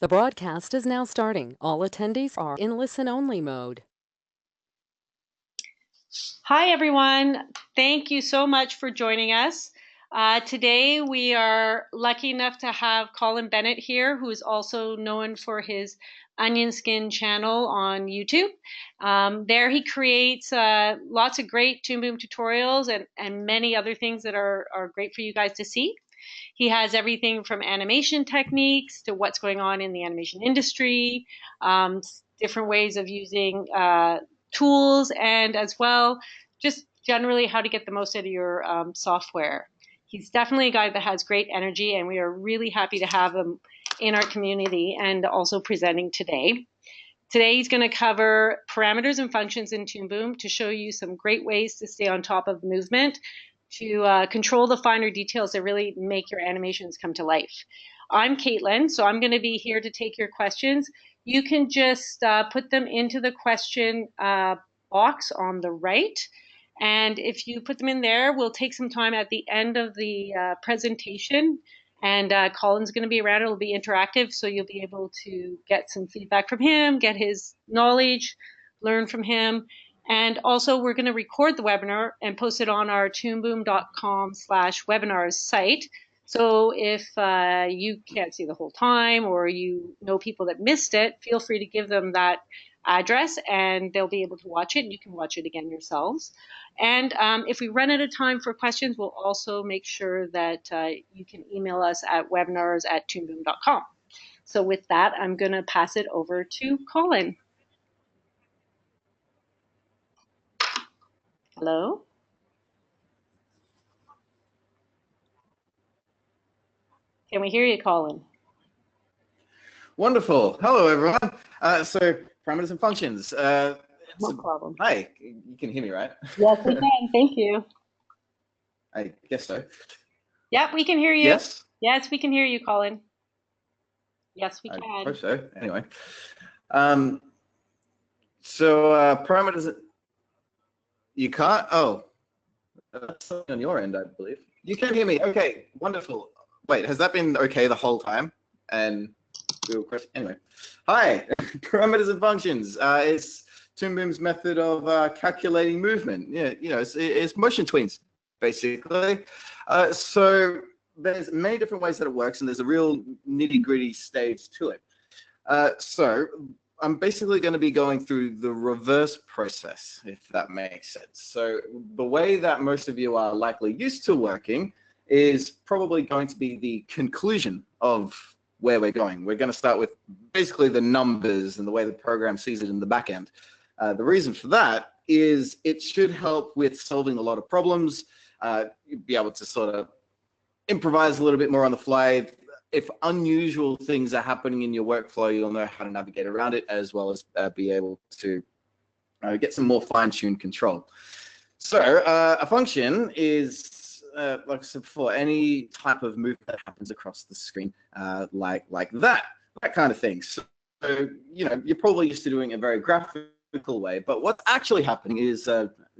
The broadcast is now starting. All attendees are in listen-only mode. Hi, everyone. Thank you so much for joining us. Today, we are lucky enough to have Colin Bennett here, who is also known for his Onion Skin channel on YouTube. There he creates lots of great Toon Boom tutorials and many other things that are great for you guys to see. He has everything from animation techniques to what's going on in the animation industry, different ways of using tools, and as well, just generally how to get the most out of your software. He's definitely a guy that has great energy, and we are really happy to have him in our community and also presenting today. Today he's going to cover parameters and functions in Toon Boom to show you some great ways to stay on top of movement, to control the finer details that really make your animations come to life. I'm Caitlin, so I'm going to be here to take your questions. You can just put them into the question box on the right. And if you put them in there, we'll take some time at the end of the presentation. And Colin's going to be around. It'll be interactive, so you'll be able to get some feedback from him, get his knowledge, learn from him. And also, we're going to record the webinar and post it on our toonboom.com/webinars site. So if you can't see the whole time, or you know people that missed it, feel free to give them that address and they'll be able to watch it, and you can watch it again yourselves. And if we run out of time for questions, we'll also make sure that you can email us at webinars@toonboom.com. So with that, I'm going to pass it over to Colin. Hello? Can we hear you, Colin? Wonderful. Hello, everyone. So parameters and functions. No problem. Hi, you can hear me, right? Yes, we can. Thank you. I guess so. Yep, we can hear you. Yes? Yes, we can hear you, Colin. Yes, we can. I hope so. Anyway. Parameters, you can't? Oh, that's something on your end, I believe. You can hear me. Okay, wonderful. Wait, has that been okay the whole time? And anyway, hi, parameters and functions. It's Toon Boom's method of calculating movement. Yeah, you know, it's motion tweens, basically. So there's many different ways that it works, and there's a real nitty-gritty stage to it. So I'm basically going to be going through the reverse process, if that makes sense. So the way that most of you are likely used to working is probably going to be the conclusion of where we're going. We're going to start with basically the numbers and the way the program sees it in the back end. The reason for that is it should help with solving a lot of problems. You'd be able to sort of improvise a little bit more on the fly. If unusual things are happening in your workflow, you'll know how to navigate around it, as well as be able to get some more fine-tuned control. So a function is, like I said before, any type of movement that happens across the screen, like that kind of thing. So, you know, you're probably used to doing it a very graphical way, but what's actually happening is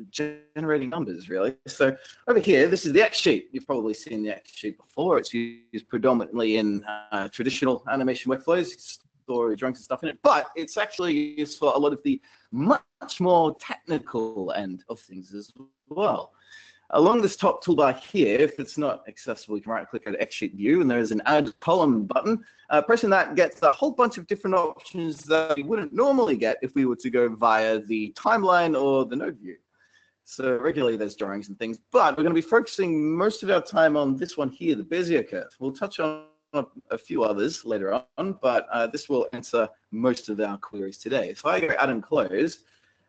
generating numbers, really. So over here, this is the X sheet. You've probably seen the X sheet before. It's used predominantly in traditional animation workflows, store drawings and stuff in it, but it's actually used for a lot of the much more technical end of things as well. Along this top toolbar here, if it's not accessible, you can right-click at X sheet view, and there's an add column button. Pressing that gets a whole bunch of different options that we wouldn't normally get if we were to go via the timeline or the node view. So regularly there's drawings and things, but we're going to be focusing most of our time on this one here, the Bezier curve. We'll touch on a few others later on, but this will answer most of our queries today. If I go add and close,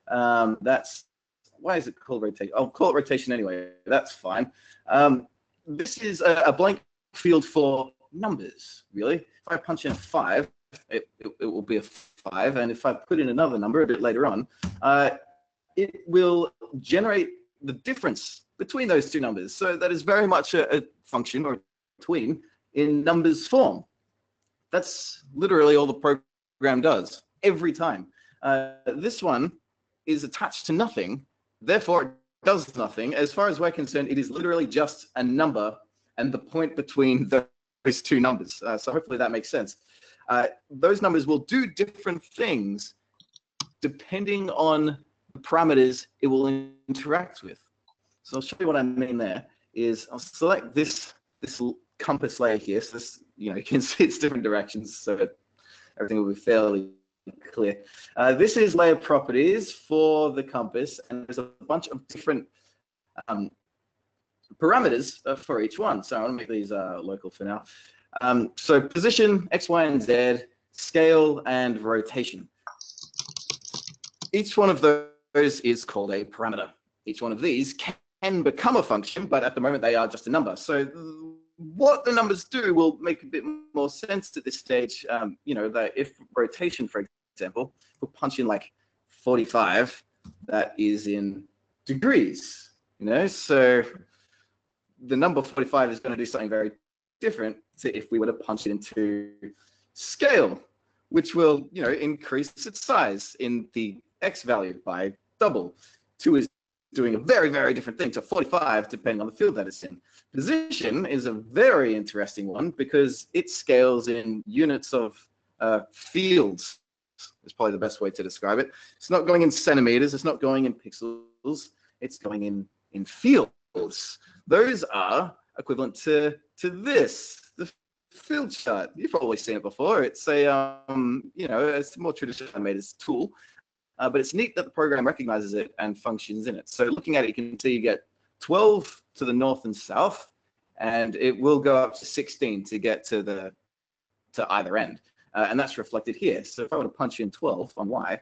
why is it called rotation? I'll call it rotation anyway. That's fine. This is a blank field for numbers, really. If I punch in a 5, it will be a 5. And if I put in another number a bit later on, it will generate the difference between those two numbers. So that is very much a function or a tween in numbers form. That's literally all the program does every time. This one is attached to nothing. Therefore, it does nothing. As far as we're concerned, it is literally just a number and the point between those two numbers. So hopefully that makes sense. those numbers will do different things depending on the parameters it will interact with. So I'll show you what I mean there. Is I'll select this compass layer here. So this, you can see it's different directions, so that everything will be fairly clear. This is layer properties for the compass, and there's a bunch of different parameters for each one. So I want to make these local for now. So position, X, Y, and Z, scale, and rotation. Each one of those is called a parameter. Each one of these can become a function, but at the moment they are just a number. So what the numbers do will make a bit more sense at this stage. That if rotation, for example, we'll punch in like 45, that is in degrees, so the number 45 is going to do something very different to if we were to punch it into scale, which will, increase its size in the X value by double. 2 is doing a very, very different thing to 45, depending on the field that it's in. Position is a very interesting one because it scales in units of fields. Is probably the best way to describe it. It's not going in centimeters. It's not going in pixels. It's going in fields. Those are equivalent to this, the field chart. You've probably seen it before. It's a it's a more traditional animated tool. But it's neat that the program recognizes it and functions in it. So looking at it, you can see you get 12 to the north and south, and it will go up to 16 to get to either end. And that's reflected here. So if I were to punch in 12 on Y,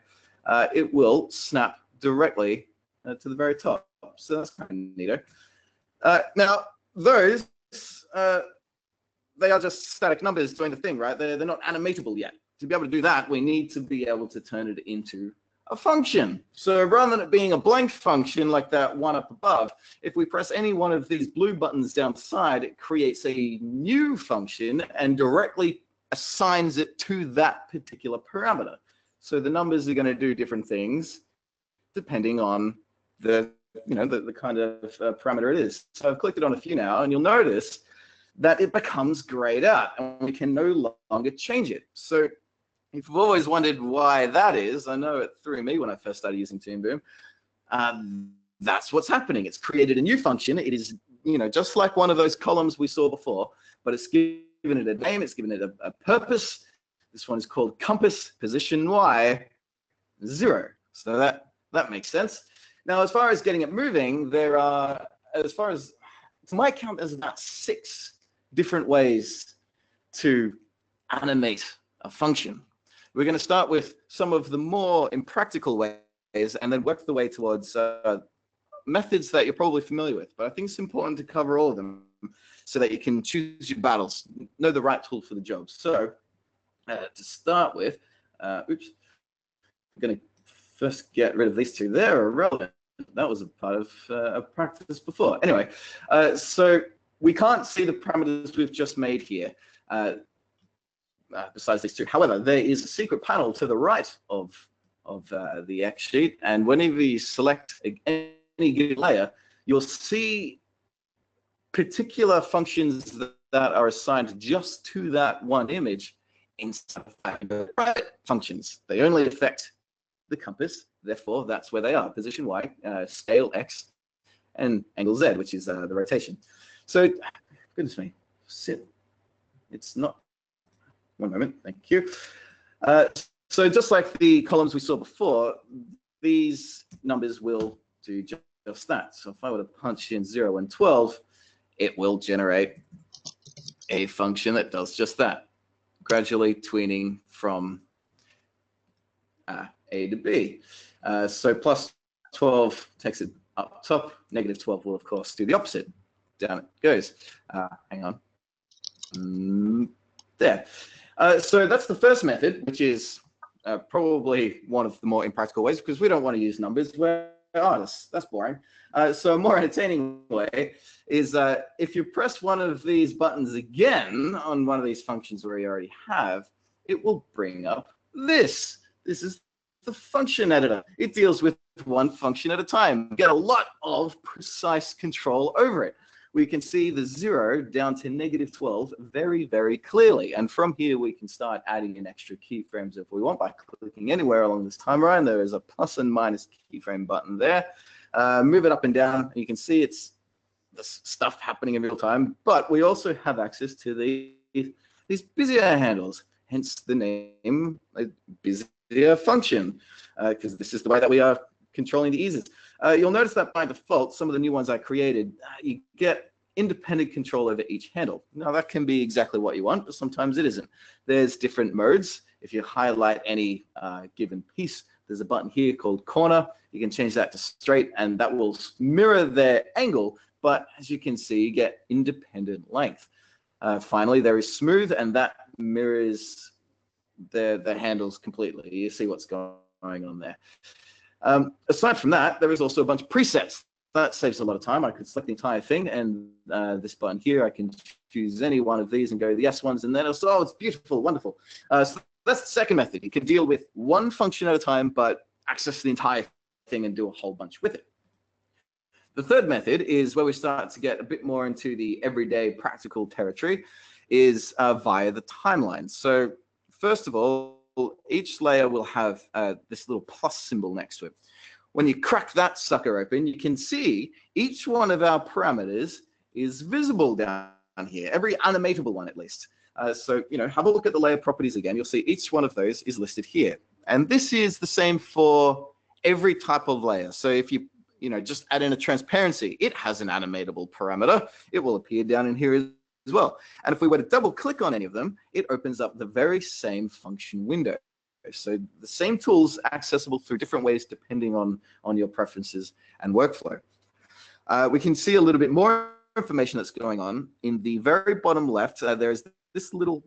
it will snap directly to the very top. So that's kind of neato. Now, those, they are just static numbers doing the thing, right? They're not animatable yet. To be able to do that, we need to be able to turn it into a function. So rather than it being a blank function like that one up above, if we press any one of these blue buttons down the side, it creates a new function and directly assigns it to that particular parameter. So the numbers are going to do different things depending on the kind of parameter it is. So I've clicked it on a few now, and you'll notice that it becomes grayed out, and we can no longer change it. So if you've always wondered why that is, I know it threw me when I first started using Toon Boom. That's what's happening. It's created a new function. It is, just like one of those columns we saw before, but it's given it a name. It's given it a purpose. This one is called compass position Y 0. So that makes sense. Now, as far as getting it moving, there are, as far as to my count, there's about 6 different ways to animate a function. We're going to start with some of the more impractical ways and then work the way towards methods that you're probably familiar with. But I think it's important to cover all of them so that you can choose your battles, know the right tool for the job. So to start with, I'm going to first get rid of these 2. They're irrelevant. That was a part of a practice before. Anyway, so we can't see the parameters we've just made here. Besides these 2. However, there is a secret panel to the right of the X sheet, and whenever you select any given layer, you'll see particular functions that are assigned just to that one image instead of the right functions. They only affect the compass, therefore that's where they are: position Y, scale X, and angle Z, which is the rotation. So, goodness me, it's not. One moment, thank you. So just like the columns we saw before, these numbers will do just that. So if I were to punch in 0 and 12, it will generate a function that does just that, gradually tweening from A to B. So plus 12 takes it up top. Negative 12 will, of course, do the opposite. Down it goes. Hang on. There. So that's the first method, which is probably one of the more impractical ways because we don't want to use numbers. We're artists. That's boring. So a more entertaining way is if you press one of these buttons again on one of these functions where you already have, it will bring up this. This is the function editor. It deals with one function at a time. You get a lot of precise control over it. we can see the 0 down to -12 very, very clearly. And from here, we can start adding in extra keyframes if we want by clicking anywhere along this timeline. There is a plus and minus keyframe button there. Move it up and down. You can see it's the stuff happening in real time, but we also have access to these busier handles, hence the name busier function, because this is the way that we are controlling the eases. You'll notice that by default, some of the new ones I created, you get independent control over each handle. Now that can be exactly what you want, but sometimes it isn't. There's different modes. If you highlight any given piece, there's a button here called corner. You can change that to straight, and that will mirror their angle, but as you can see, you get independent length. Finally, there is smooth, and that mirrors the handles completely. You see what's going on there. Aside from that, there is also a bunch of presets. That saves a lot of time. I could select the entire thing, and this button here, I can choose any one of these and go to the S ones, and then it's beautiful, wonderful. So that's the second method. You can deal with one function at a time, but access the entire thing and do a whole bunch with it. The third method is where we start to get a bit more into the everyday practical territory, is via the timeline. So first of all, each layer will have this little plus symbol next to it. When you crack that sucker open, you can see each one of our parameters is visible down here, every animatable one at least. So, have a look at the layer properties again. You'll see each one of those is listed here. And this is the same for every type of layer. So if you just add in a transparency, it has an animatable parameter. It will appear down in here as well. And if we were to double click on any of them, it opens up the very same function window. So the same tools accessible through different ways depending on your preferences and workflow. We can see a little bit more information that's going on. In the very bottom left, there's this little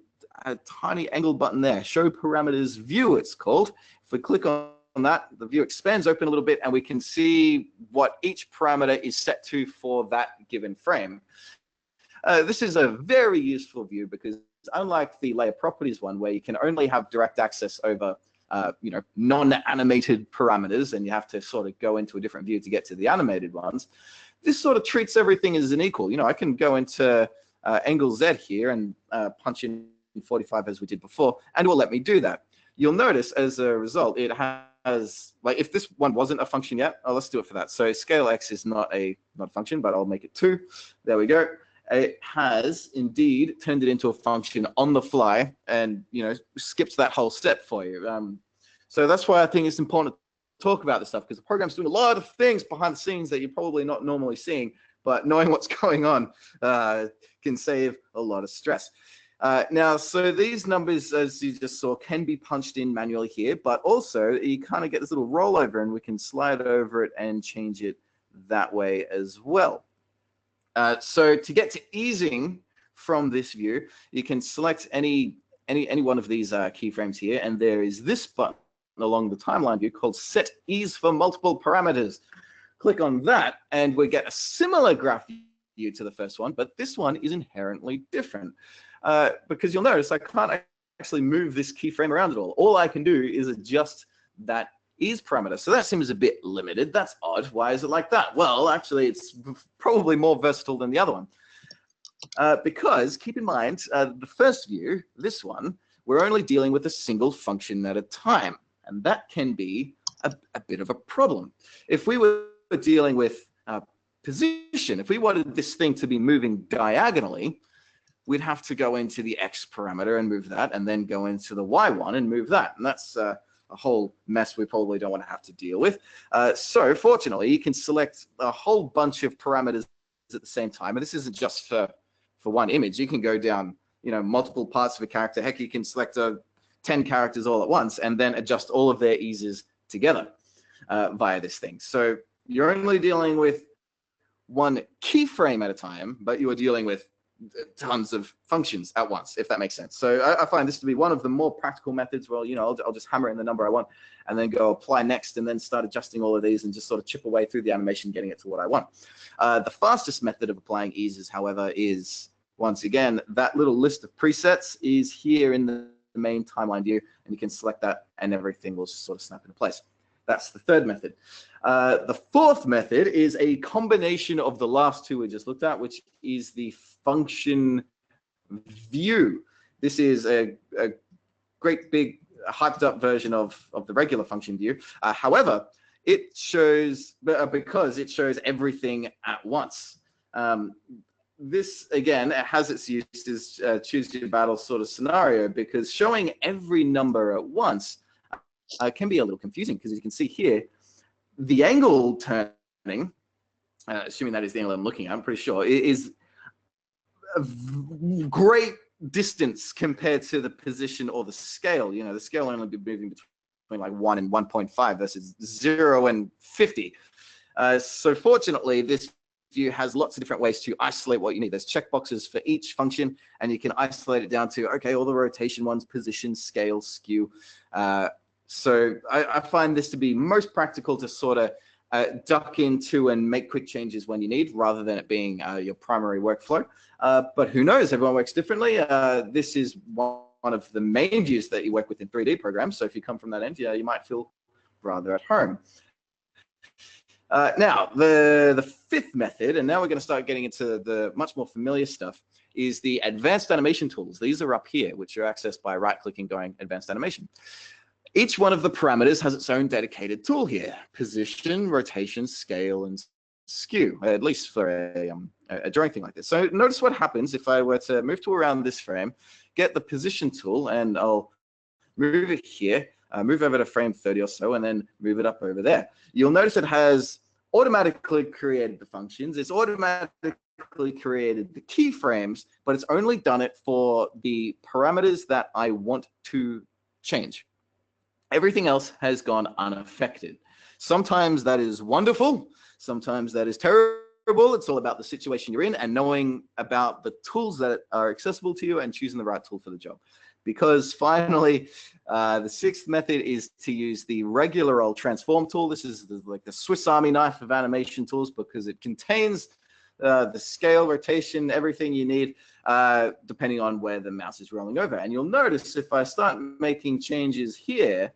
tiny angle button there, show parameters view it's called. If we click on that, the view expands open a little bit and we can see what each parameter is set to for that given frame. This is a very useful view because unlike the layer properties one where you can only have direct access over non-animated parameters and you have to sort of go into a different view to get to the animated ones, this sort of treats everything as an equal. I can go into angle Z here and punch in 45 as we did before, and it will let me do that. You'll notice as a result, it has, like if this one wasn't a function yet, let's do it for that. So scale X is not a function, but I'll make it 2. There we go. It has indeed turned it into a function on the fly and, skipped that whole step for you. So that's why I think it's important to talk about this stuff, because the program's doing a lot of things behind the scenes that you're probably not normally seeing, but knowing what's going on can save a lot of stress. Now, so these numbers, as you just saw, can be punched in manually here, but also you kind of get this little rollover and we can slide over it and change it that way as well. So to get to easing from this view, you can select any one of these keyframes here, and there is this button along the timeline view called Set Ease for Multiple Parameters. Click on that, and we get a similar graph view to the first one, but this one is inherently different because you'll notice I can't actually move this keyframe around at all. All I can do is adjust that ease parameter. So that seems a bit limited. That's odd. Why is it like that? Well, actually, it's probably more versatile than the other one. Because keep in mind, the first view, this one, we're only dealing with a single function at a time. And that can be a bit of a problem. If we were dealing with position, if we wanted this thing to be moving diagonally, we'd have to go into the X parameter and move that, and then go into the Y one and move that. And that's a whole mess we probably don't want to have to deal with. So fortunately, you can select a whole bunch of parameters at the same time. And this isn't just for one image. You can go down, multiple parts of a character. Heck, you can select 10 characters all at once and then adjust all of their eases together via this thing. So you're only dealing with one keyframe at a time, but you are dealing with tons of functions at once, if that makes sense. So I find this to be one of the more practical methods. Well, I'll just hammer in the number I want and then go apply next and then start adjusting all of these and just sort of chip away through the animation, getting it to what I want. The fastest method of applying eases, however, is once again, that little list of presets is here in the main timeline view, and you can select that and everything will just sort of snap into place. That's the third method. The fourth method is a combination of the last two we just looked at, which is the function view. This is a great big hyped up version of the regular function view. However, it shows, because it shows everything at once. This, again, has its use as choose your battle sort of scenario, because showing every number at once can be a little confusing, because as you can see here, the angle turning, assuming that is the angle I'm looking at, I'm pretty sure, is a great distance compared to the position or the scale. You know, the scale will only be moving between like 1 and 1.5 versus 0 and 50. So fortunately, this view has lots of different ways to isolate what you need. There's checkboxes for each function, and you can isolate it down to, okay, all the rotation ones, position, scale, skew. So I find this to be most practical to sort of duck into and make quick changes when you need, rather than it being your primary workflow. But who knows, everyone works differently. This is one of the main views that you work with in 3D programs. So if you come from that end, yeah, you might feel rather at home. Now, the fifth method, and now we're going to start getting into the much more familiar stuff, is the advanced animation tools. These are up here, which are accessed by right-clicking, going advanced animation. Each one of the parameters has its own dedicated tool here: position, rotation, scale, and skew, at least for a drawing thing like this. So notice what happens if I were to move to around this frame, get the position tool, and I'll move it here, move over to frame 30 or so, and then move it up over there. You'll notice it has automatically created the functions. It's automatically created the keyframes, but it's only done it for the parameters that I want to change. Everything else has gone unaffected. Sometimes that is wonderful. Sometimes that is terrible. It's all about the situation you're in and knowing about the tools that are accessible to you and choosing the right tool for the job. Because finally, the sixth method is to use the regular old transform tool. This is like the Swiss Army knife of animation tools, because it contains the scale, rotation, everything you need, depending on where the mouse is rolling over. And you'll notice if I start making changes here,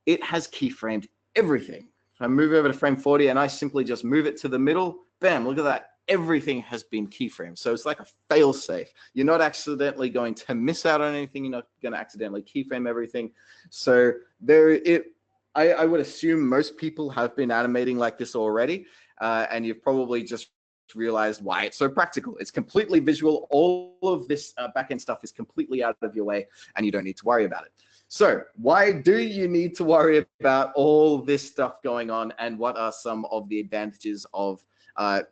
it has keyframed everything. If I move over to frame 40 and I simply just move it to the middle, bam, look at that. Everything has been keyframed. So it's like a fail safe. You're not accidentally going to miss out on anything. You're not going to accidentally keyframe everything. So I would assume most people have been animating like this already, and you've probably just realized why it's so practical. It's completely visual. All of this back-end stuff is completely out of your way, and you don't need to worry about it. So why do you need to worry about all this stuff going on, and what are some of the advantages of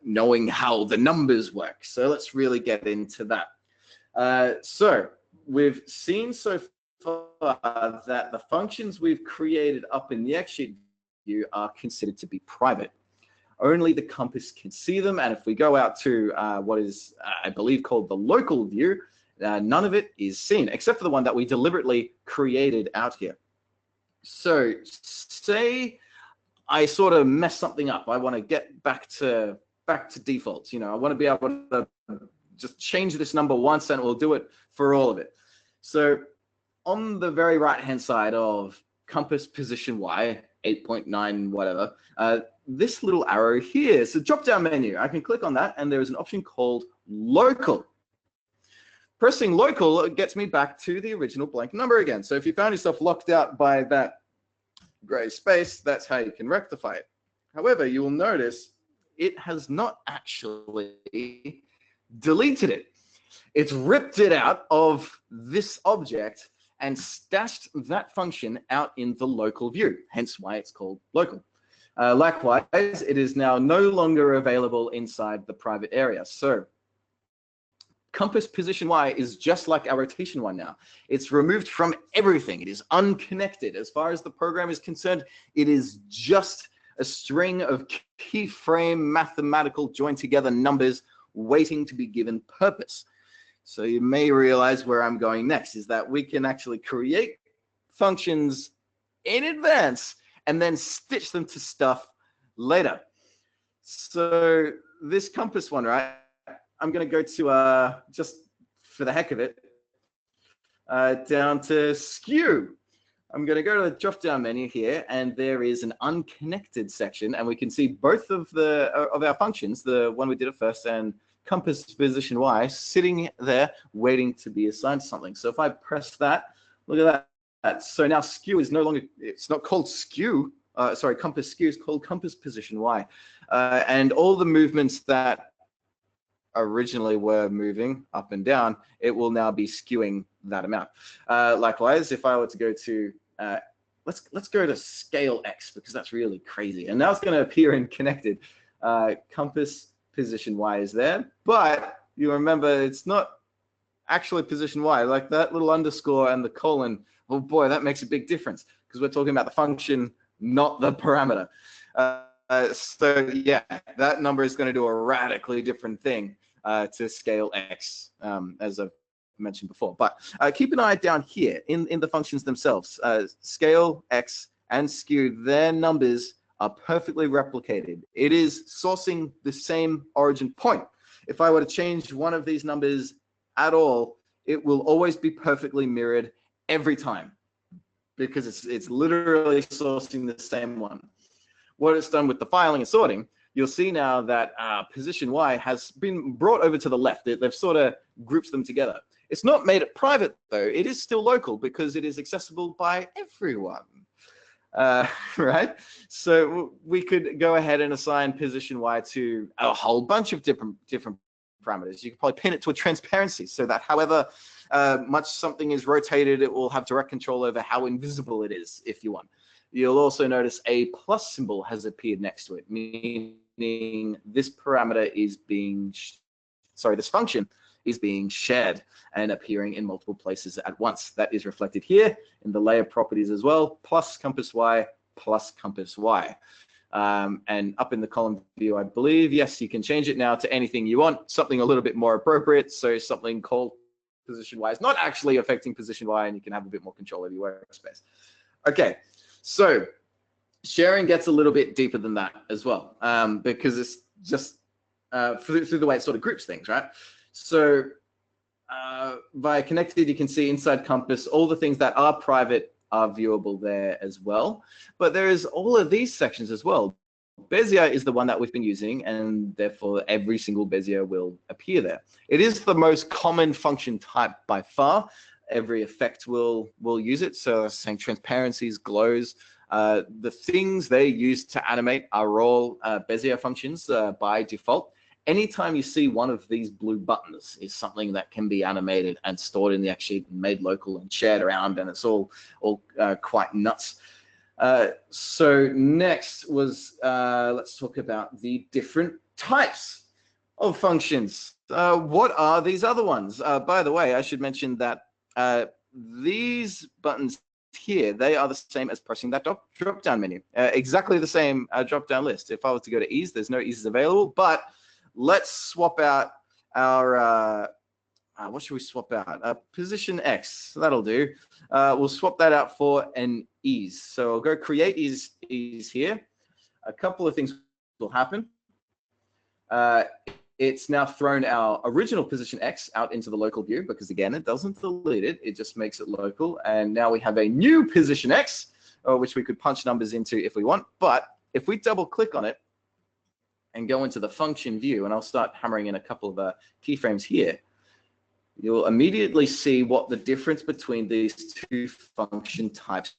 knowing how the numbers work? So let's really get into that. So we've seen so far that the functions we've created up in the X-sheet view are considered to be private. Only the compass can see them, and if we go out to what is, I believe, called the local view, none of it is seen, except for the one that we deliberately created out here. So say I sort of mess something up. I want to get back to defaults. You know, I want to be able to just change this number once, and we'll do it for all of it. So on the very right-hand side of compass position Y, 8.9, whatever, this little arrow here is a drop-down menu. I can click on that, and there is an option called local. Pressing local gets me back to the original blank number again. So if you found yourself locked out by that gray space, that's how you can rectify it. However, you will notice it has not actually deleted it. It's ripped it out of this object and stashed that function out in the local view, hence why it's called local. Likewise, it is now no longer available inside the private area. So compass position Y is just like our rotation one now. It's removed from everything. It is unconnected. As far as the program is concerned, it is just a string of keyframe mathematical joined together numbers waiting to be given purpose. So you may realize where I'm going next is that we can actually create functions in advance and then stitch them to stuff later. So this compass one, right? I'm going to go to, just for the heck of it, down to skew. I'm going to go to the drop-down menu here, and there is an unconnected section, and we can see both of our functions, the one we did at first and compass position Y, sitting there waiting to be assigned to something. So if I press that, look at that. So now skew is no longer, it's not called skew. Sorry, compass skew is called compass position Y, and all the movements that originally were moving up and down, it will now be skewing that amount. Likewise, if I were to go to let's go to scale X, because that's really crazy. And now it's going to appear in connected. Compass position Y is there, but you remember it's not actually position Y. Like that little underscore and the colon, oh boy, that makes a big difference, because we're talking about the function, not the parameter. So yeah, that number is going to do a radically different thing to scale X, as I've mentioned before. But keep an eye down here in the functions themselves. Scale X and skew, their numbers are perfectly replicated. It is sourcing the same origin point. If I were to change one of these numbers at all, it will always be perfectly mirrored every time, because it's literally sourcing the same one. What it's done with the filing and sorting, you'll see now that position Y has been brought over to the left. They've sort of grouped them together. It's not made it private, though. It is still local, because it is accessible by everyone, right? So we could go ahead and assign position Y to a whole bunch of different parameters. You could probably pin it to a transparency, so that however much something is rotated, it will have direct control over how invisible it is, if you want. You'll also notice a plus symbol has appeared next to it, meaning this parameter is being, this function is being shared and appearing in multiple places at once. That is reflected here in the layer properties as well, plus compass Y, plus compass Y. And up in the column view, I believe, yes, you can change it now to anything you want, something a little bit more appropriate. So something called position Y is not actually affecting position Y, and you can have a bit more control over your workspace. Okay, so sharing gets a little bit deeper than that as well, because it's just through the way it sort of groups things, right? So via connected, you can see inside compass, all the things that are private are viewable there as well. But there is all of these sections as well. Bezier is the one that we've been using, and therefore every single Bezier will appear there. It is the most common function type by far. Every effect will use it. So saying transparencies, glows, the things they use to animate are all Bezier functions by default. Anytime you see one of these blue buttons is something that can be animated and stored in the X sheet and made local and shared around, and it's all quite nuts. So next was, let's talk about the different types of functions. What are these other ones? By the way, I should mention that these buttons here, they are the same as pressing that drop-down menu. Exactly the same drop-down list. If I were to go to ease, there's no eases available, but let's swap out our, what should we swap out? Position X, that'll do. We'll swap that out for an ease. So I'll go create ease here. A couple of things will happen. It's now thrown our original position X out into the local view, because again, it doesn't delete it, it just makes it local. And now we have a new position X, which we could punch numbers into if we want. But if we double click on it and go into the function view, and I'll start hammering in a couple of keyframes here, you'll immediately see what the difference between these two function types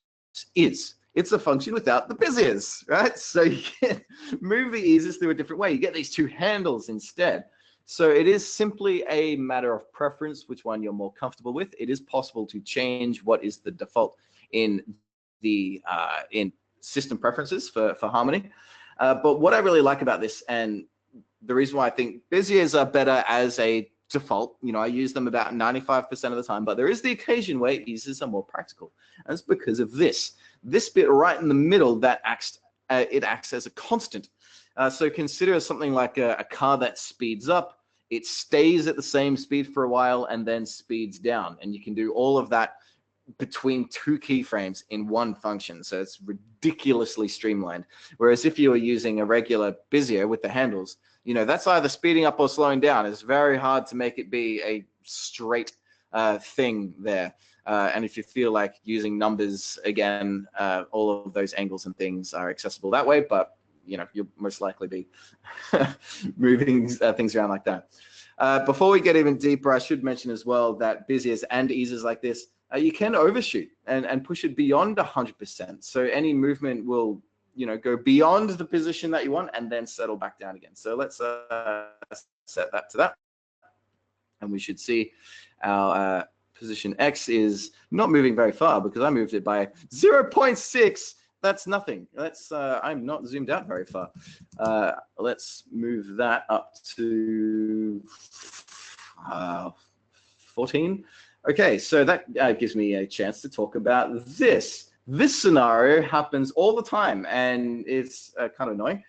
is. It's a function without the Beziers, right? So you can move the eases through a different way. You get these two handles instead. So it is simply a matter of preference, which one you're more comfortable with. It is possible to change what is the default in the in system preferences for Harmony. But what I really like about this, and the reason why I think Beziers are better as a default, you know, I use them about 95% of the time, but there is the occasion where eases are more practical. And it's because of this bit right in the middle that acts as a constant. So consider something like a car that speeds up. It stays at the same speed for a while and then speeds down. And you can do all of that between two keyframes in one function. So it's ridiculously streamlined. Whereas if you were using a regular Bezier with the handles, you know, that's either speeding up or slowing down. It's very hard to make it be a straight thing there. And if you feel like using numbers again, all of those angles and things are accessible that way, but you'll most likely be moving things around like that. Before we get even deeper, I should mention as well that beziers and easers like this, you can overshoot and push it beyond 100%. So any movement will, go beyond the position that you want and then settle back down again. So let's set that to that. And we should see our position X is not moving very far because I moved it by 0.6. That's nothing. I'm not zoomed out very far. Let's move that up to 14. Okay, so that gives me a chance to talk about this. This scenario happens all the time, and it's kind of annoying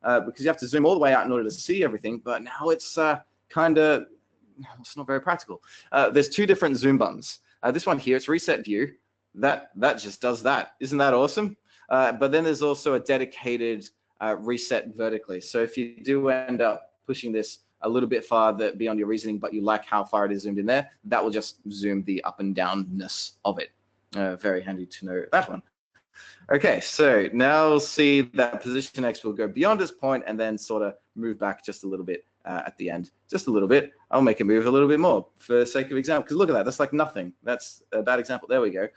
because you have to zoom all the way out in order to see everything, but now it's it's not very practical. There's two different zoom buttons. This one here, it's reset view. That just does that. Isn't that awesome? But then there's also a dedicated reset vertically. So if you do end up pushing this a little bit farther beyond your reasoning, but you like how far it is zoomed in there, that will just zoom the up and downness of it. Very handy to know that one. Okay, so now we'll see that position X will go beyond this point and then sort of move back just a little bit at the end. Just a little bit. I'll make it move a little bit more for the sake of example, because look at that. That's like nothing. That's a bad example. There we go.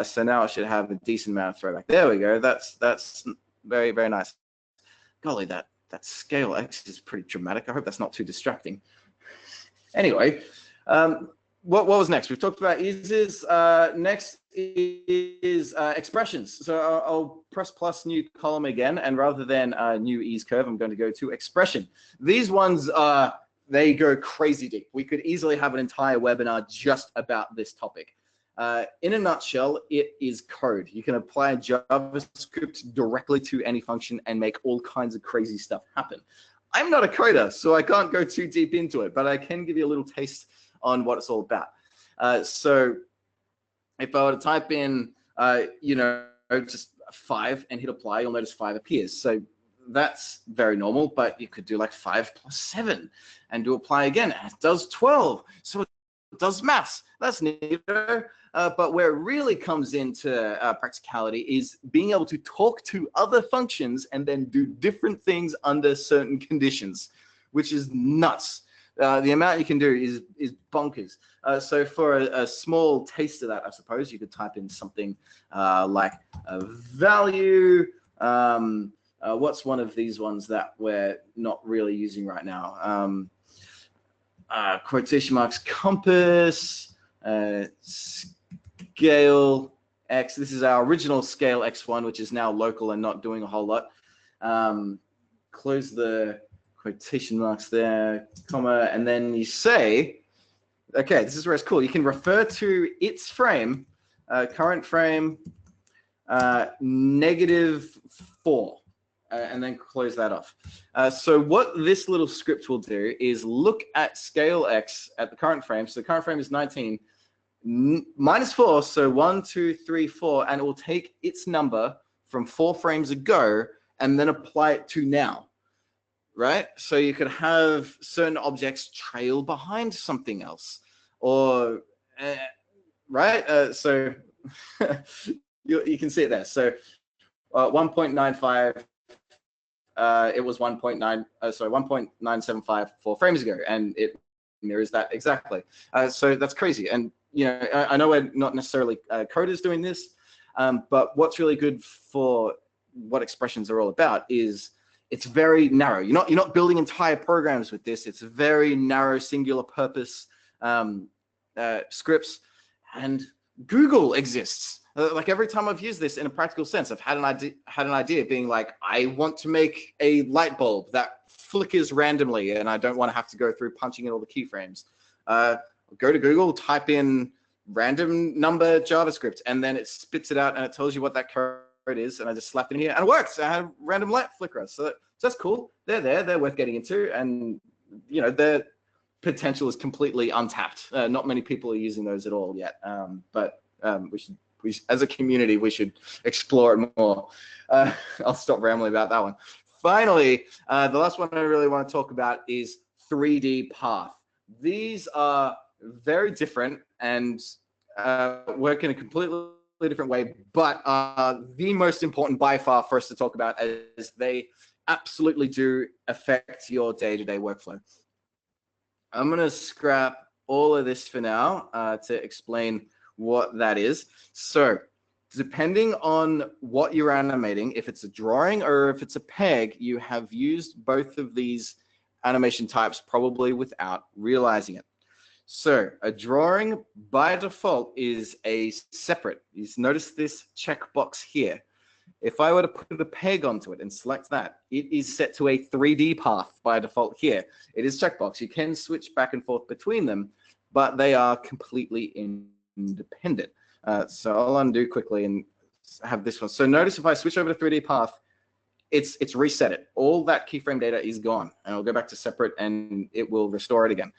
So now I should have a decent amount of throwback. There we go. That's very, very nice. Golly, that scale X is pretty dramatic. I hope that's not too distracting. Anyway, what was next? We've talked about eases. Next is expressions. So I'll press plus new column again, and rather than new ease curve, I'm going to go to expression. These ones they go crazy deep. We could easily have an entire webinar just about this topic. In a nutshell, it is code. You can apply JavaScript directly to any function and make all kinds of crazy stuff happen. I'm not a coder, so I can't go too deep into it, but I can give you a little taste on what it's all about. So if I were to type in, just 5 and hit apply, you'll notice 5 appears. So that's very normal, but you could do like 5 plus 7 and do apply again. It does 12. So it does maths. That's neat. But where it really comes into practicality is being able to talk to other functions and then do different things under certain conditions, which is nuts. The amount you can do is bonkers. So for a small taste of that, I suppose, you could type in something like a value. What's one of these ones that we're not really using right now? Quotation marks, compass, scale X. This is our original scale X1, which is now local and not doing a whole lot. Close the quotation marks there, comma, and then you say, okay, this is where it's cool. You can refer to its frame, current frame, -4, and then close that off. So what this little script will do is look at scale X at the current frame. So the current frame is 19, -4, so 1, 2, 3, 4, and it will take its number from 4 frames ago and then apply it to now. Right? So you could have certain objects trail behind something else, or right? So you can see it there. So 1.95, it was 1.975 4 frames ago, and it mirrors that exactly. So that's crazy. And I know we're not necessarily coders doing this, but what's really good for what expressions are all about is it's very narrow. You're not building entire programs with this. It's very narrow, singular purpose scripts. And Google exists. Like every time I've used this in a practical sense, I've had an idea being like, I want to make a light bulb that flickers randomly, and I don't want to have to go through punching in all the keyframes. Go to Google, type in random number JavaScript, and then it spits it out and it tells you what that code is, and I just slapped it in here and it works. I had a random light flicker. So that's cool. They're worth getting into, and their potential is completely untapped. Not many people are using those at all yet, but we should, as a community, we should explore it more. I'll stop rambling about that one. Finally, the last one I really want to talk about is 3D path. These are very different, and work in a completely different way, but the most important by far for us to talk about, as they absolutely do affect your day-to-day workflow. I'm going to scrap all of this for now to explain what that is. So depending on what you're animating, if it's a drawing or if it's a peg, you have used both of these animation types probably without realizing it. So a drawing by default is a separate. You notice this checkbox here. If I were to put a peg onto it and select that, it is set to a 3D path by default here. It is checkbox. You can switch back and forth between them, but they are completely independent. So I'll undo quickly and have this one. So notice if I switch over to 3D path, it's reset it. All that keyframe data is gone, and I'll go back to separate and it will restore it again.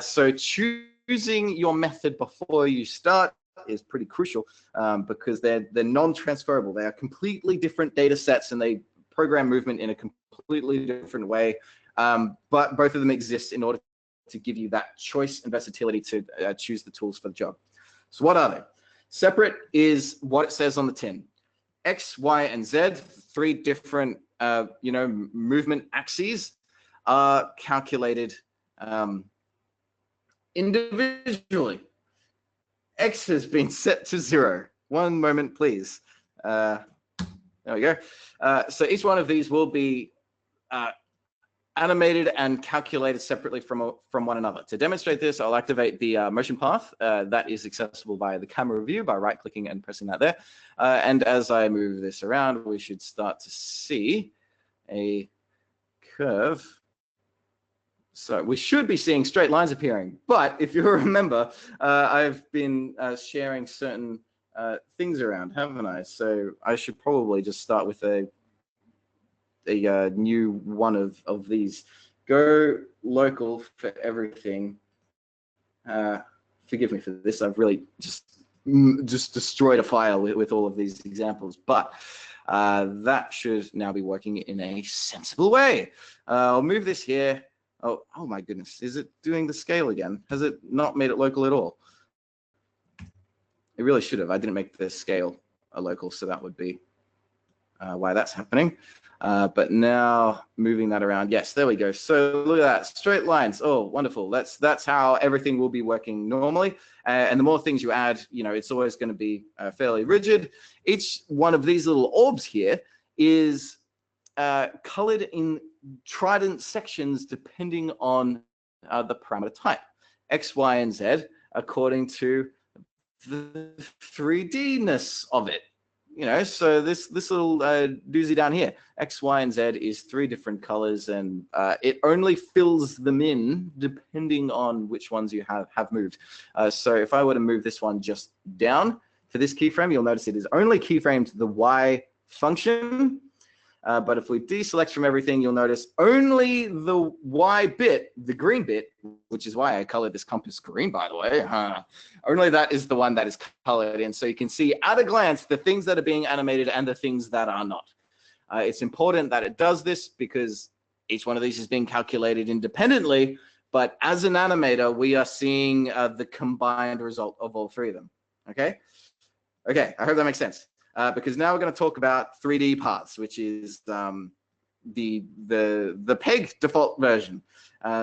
So choosing your method before you start is pretty crucial because they're non-transferable. They are completely different data sets and they program movement in a completely different way. But both of them exist in order to give you that choice and versatility to choose the tools for the job. So what are they? Separate is what it says on the tin. X, Y, and Z, 3 different movement axes are calculated individually. X has been set to 0. One moment, please. There we go. So each one of these will be animated and calculated separately from one another. To demonstrate this, I'll activate the motion path that is accessible via the camera view by right-clicking and pressing that there. And as I move this around, we should start to see a curve. So we should be seeing straight lines appearing. But if you remember, I've been sharing certain things around, haven't I? So I should probably just start with a new one of these. Go local for everything. Forgive me for this. I've really just destroyed a file with all of these examples, but that should now be working in a sensible way. I'll move this here. Oh my goodness. Is it doing the scale again? Has it not made it local at all? It really should have. I didn't make the scale a local, so that would be why that's happening. But now moving that around, yes, there we go. So look at that, straight lines. Oh, wonderful. That's how everything will be working normally. And the more things you add, it's always going to be fairly rigid. Each one of these little orbs here is colored in trident sections depending on the parameter type, X, Y, and Z, according to the 3D-ness of it. So this little doozy down here, X, Y, and Z is 3 different colors, and it only fills them in depending on which ones you have moved. So if I were to move this one just down for this keyframe, you'll notice it is only keyframed the Y function. But if we deselect from everything, you'll notice only the Y bit, the green bit, which is why I colored this compass green, by the way. Only that is the one that is colored in. So you can see at a glance the things that are being animated and the things that are not. It's important that it does this because each one of these is being calculated independently. But as an animator, we are seeing the combined result of all 3 of them. Okay? Okay, I hope that makes sense. Because now we're going to talk about 3D paths, which is the PEG default version.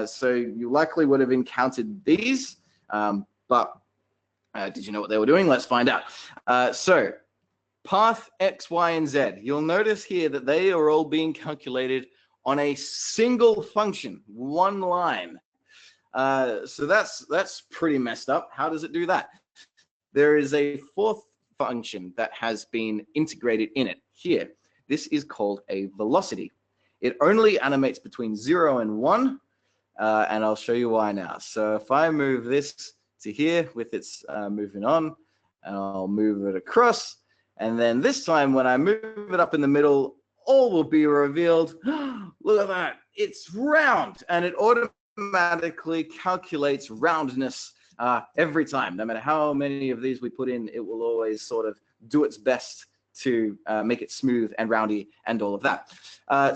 So you likely would have encountered these, but did you know what they were doing? Let's find out. So path X, Y, and Z. You'll notice here that they are all being calculated on a single function, one line. So that's pretty messed up. How does it do that? There is a 4th function that has been integrated in it here. This is called a velocity. It only animates between 0 and 1, and I'll show you why now. So if I move this to here with its moving on, and I'll move it across, and then this time when I move it up in the middle, all will be revealed. Look at that, it's round, and it automatically calculates roundness every time. No matter how many of these we put in, it will always sort of do its best to make it smooth and roundy and all of that.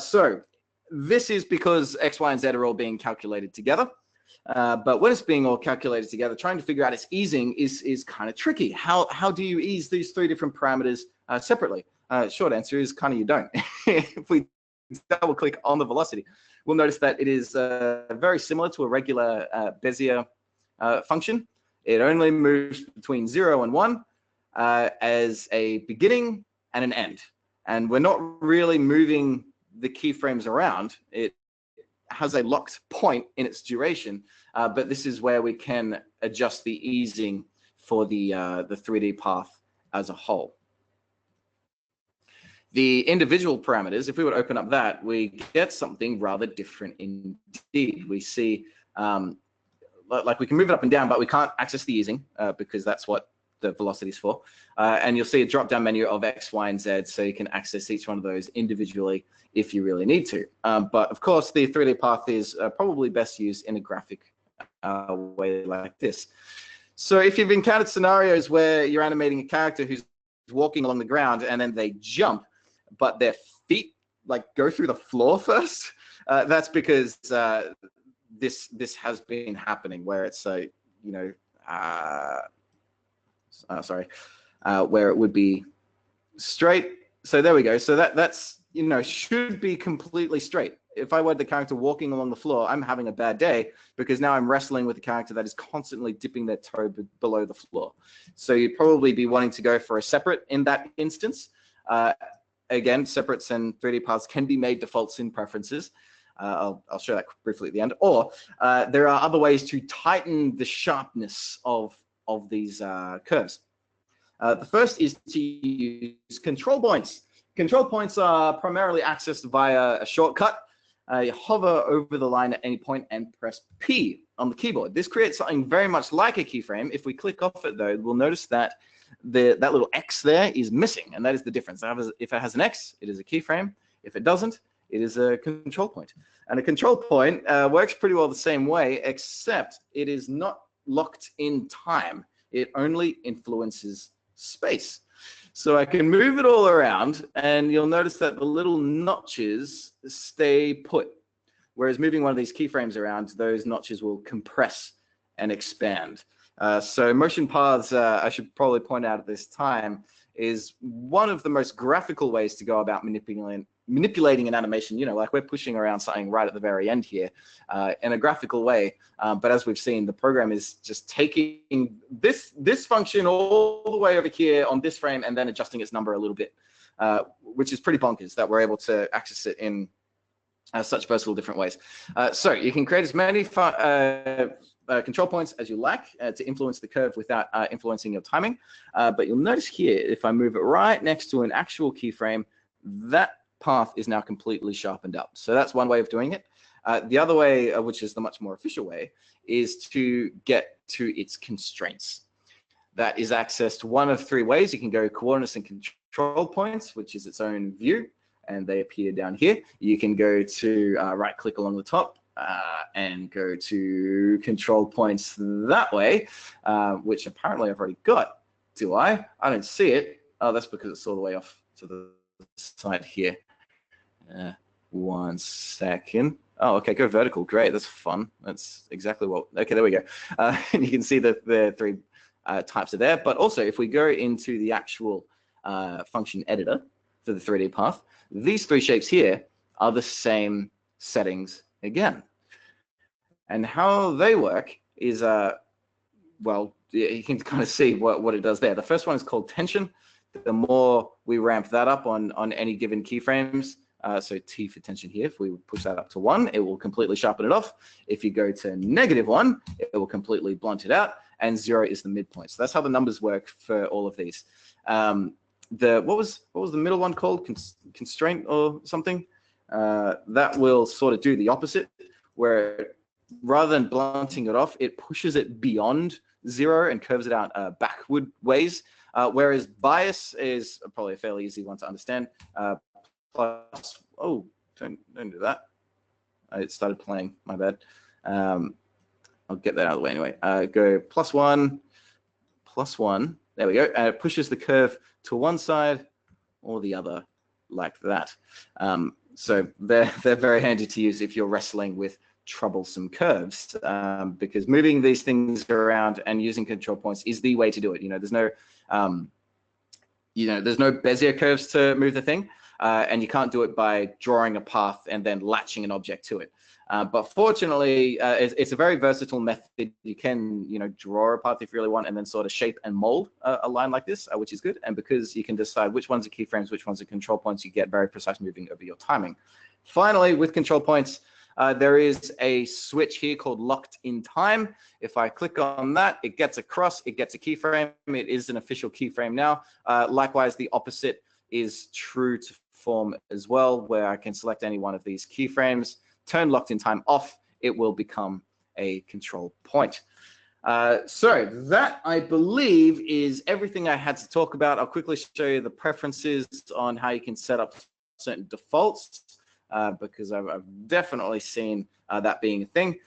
So this is because X, Y, and Z are all being calculated together. But when it's being all calculated together, trying to figure out its easing is kind of tricky. How do you ease these three different parameters separately? Short answer is kind of you don't. If we double click on the velocity, we'll notice that it is very similar to a regular Bezier function. It only moves between 0 and 1 as a beginning and an end. And we're not really moving the keyframes around. It has a locked point in its duration, but this is where we can adjust the easing for the 3D path as a whole. The individual parameters, if we would open up that, we get something rather different indeed. We see, like we can move it up and down, but we can't access the easing because that's what the velocity is for. And you'll see a drop-down menu of X, Y, and Z, so you can access each one of those individually if you really need to. But of course, the 3D path is probably best used in a graphic way like this. So if you've encountered scenarios where you're animating a character who's walking along the ground and then they jump, but their feet like go through the floor first, that's because this has been happening where it's where it would be straight. So there we go. So that's should be completely straight. If I were the character walking along the floor, I'm having a bad day because now I'm wrestling with a character that is constantly dipping their toe below the floor. So you'd probably be wanting to go for a separate in that instance. Again, separates and 3D paths can be made defaults in preferences. I'll show that briefly at the end. Or there are other ways to tighten the sharpness of these curves. The first is to use control points. Control points are primarily accessed via a shortcut. You hover over the line at any point and press P on the keyboard. This creates something very much like a keyframe. If we click off it though, we'll notice that that little X there is missing, and that is the difference. If it has an X, it is a keyframe. If it doesn't, it is a control point. And a control point works pretty well the same way, except it is not locked in time. It only influences space. So I can move it all around, and you'll notice that the little notches stay put. Whereas moving one of these keyframes around, those notches will compress and expand. So motion paths, I should probably point out at this time, is one of the most graphical ways to go about manipulating an animation, like we're pushing around something right at the very end here in a graphical way. But as we've seen, the program is just taking this function all the way over here on this frame and then adjusting its number a little bit, which is pretty bonkers that we're able to access it in such versatile different ways. So you can create as many control points as you like to influence the curve without influencing your timing. But you'll notice here, if I move it right next to an actual keyframe, that path is now completely sharpened up. So that's one way of doing it. The other way, which is the much more official way, is to get to its constraints. That is accessed one of three ways. You can go coordinates and control points, which is its own view, and they appear down here. You can go to right-click along the top and go to control points that way, which apparently I've already got. Do I? I don't see it. Oh, that's because it's all the way off to the side here. 1 second. Oh, okay, go vertical. Great, that's fun. That's exactly what. Okay, there we go. And you can see the three types are there. But also, if we go into the actual function editor for the 3D path, these three shapes here are the same settings again. And how they work is, well, you can kind of see what it does there. The first one is called tension. The more we ramp that up on any given keyframes, so T for tension here, if we push that up to 1, it will completely sharpen it off. If you go to -1, it will completely blunt it out, and 0 is the midpoint. So that's how the numbers work for all of these. What was the middle one called? Constraint or something? That will sort of do the opposite, where rather than blunting it off, it pushes it beyond 0 and curves it out backward ways. Whereas bias is probably a fairly easy one to understand. Plus, oh, don't do that. It started playing, my bad. I'll get that out of the way anyway. Go +1, +1. There we go. And it pushes the curve to one side or the other like that. So they're very handy to use if you're wrestling with troublesome curves, because moving these things around and using control points is the way to do it. There's no there's no Bezier curves to move the thing, and you can't do it by drawing a path and then latching an object to it. But fortunately, it's a very versatile method. You can, draw a path if you really want, and then sort of shape and mold a line like this, which is good. And because you can decide which ones are keyframes, which ones are control points, you get very precise moving over your timing. Finally, with control points, there is a switch here called locked in time. If I click on that, it gets across, it gets a keyframe. It is an official keyframe now. Likewise, the opposite is true to form as well, where I can select any one of these keyframes, turn locked in time off, it will become a control point. So that, I believe, is everything I had to talk about. I'll quickly show you the preferences on how you can set up certain defaults, because I've definitely seen that being a thing.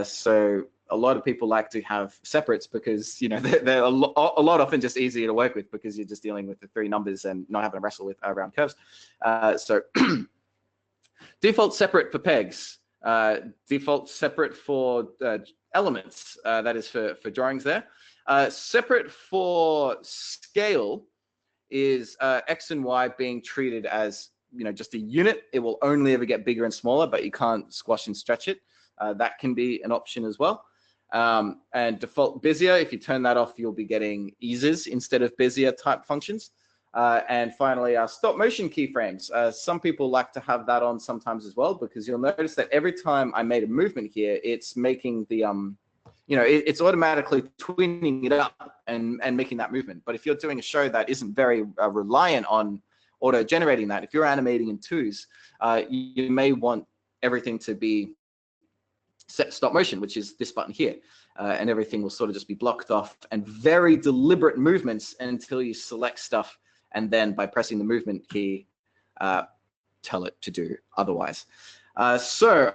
So a lot of people like to have separates because, they're a lot often just easier to work with because you're just dealing with the 3 numbers and not having to wrestle with around curves. So default separate for pegs, default separate for elements, that is for drawings there. Separate for scale is X and Y being treated as just a unit. It will only ever get bigger and smaller, but you can't squash and stretch it. That can be an option as well. And default Bezier, if you turn that off, you'll be getting eases instead of Bezier type functions. And finally, our stop motion keyframes. Some people like to have that on sometimes as well, because you'll notice that every time I made a movement here, it's making the, it's automatically twinning it up and making that movement. But if you're doing a show that isn't very reliant on auto-generating that, if you're animating in 2s, you may want everything to be set stop motion, which is this button here. And everything will sort of just be blocked off, and very deliberate movements until you select stuff, and then by pressing the movement key, tell it to do otherwise. So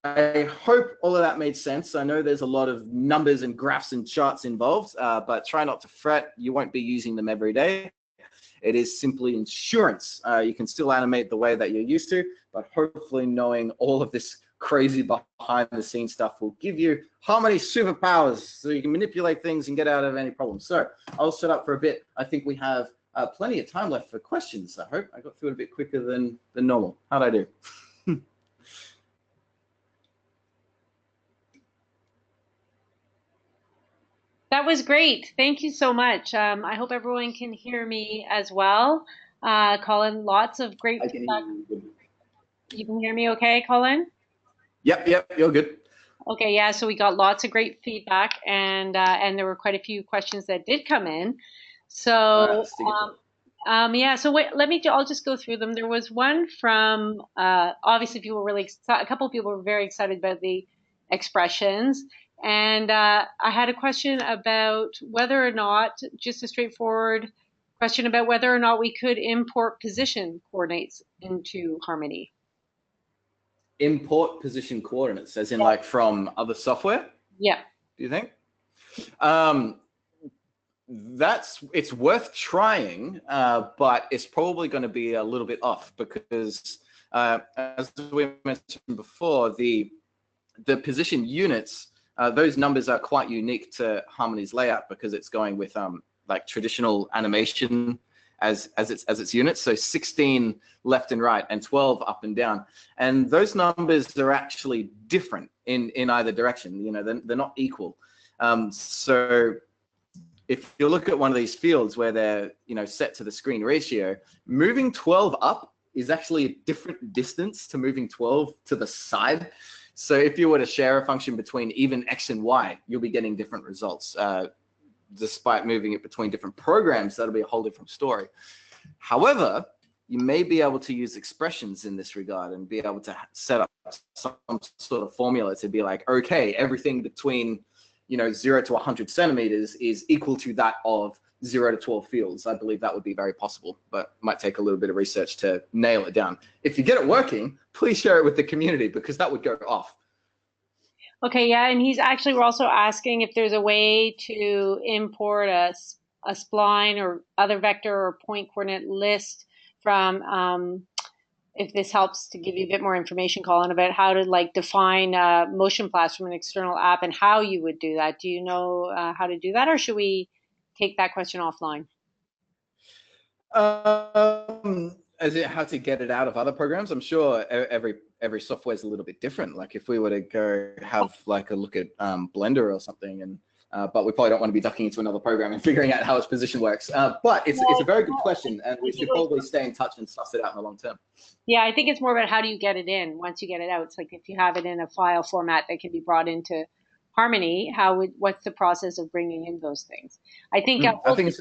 I hope all of that made sense. I know there's a lot of numbers and graphs and charts involved, but try not to fret. You won't be using them every day. It is simply insurance. You can still animate the way that you're used to, but hopefully knowing all of this crazy behind the scenes stuff will give you harmony superpowers so you can manipulate things and get out of any problems. So I'll shut up for a bit. I think we have plenty of time left for questions. I hope I got through it a bit quicker than normal. How'd I do? That was great. Thank you so much. I hope everyone can hear me as well. Colin, lots of great feedback. You can hear me okay, Colin? Yep, you're good. Okay, yeah, so we got lots of great feedback, and there were quite a few questions that did come in. So, yeah, so I'll just go through them. There was one from, obviously people were a couple of people were very excited about the expressions. And I had a question about whether or not, just a straightforward question about whether or not we could import position coordinates into Harmony. Import position coordinates, as in like from other software? Yeah. Do you think? It's worth trying, but it's probably going to be a little bit off because, as we mentioned before, the position units, those numbers are quite unique to Harmony's layout because it's going with like traditional animation as its units. So 16 left and right and 12 up and down. And those numbers are actually different in either direction. They're not equal. So if you look at one of these fields where they're set to the screen ratio, moving 12 up is actually a different distance to moving 12 to the side. So if you were to share a function between even X and Y, you'll be getting different results. Despite moving it between different programs, that'll be a whole different story. However, you may be able to use expressions in this regard and be able to set up some sort of formula to be like, okay, everything between 0 to 100 centimeters is equal to that of 0 to 12 fields. I believe that would be very possible, but might take a little bit of research to nail it down. If you get it working, please share it with the community because that would go off. Okay, yeah, and we're also asking if there's a way to import a spline or other vector or point coordinate list from if this helps to give you a bit more information, Colin, about how to like define motion paths from an external app and how you would do that. Do you know how to do that, or should we take that question offline? As in how to get it out of other programs, I'm sure every software is a little bit different. Like if we were to go have like a look at Blender or something, and but we probably don't want to be ducking into another program and figuring out how its position works. But it's a very good question, and we should probably stay in touch and suss it out in the long term. Yeah, I think it's more about how do you get it in once you get it out. It's like if you have it in a file format that can be brought into Harmony, what's the process of bringing in those things? I think I think it's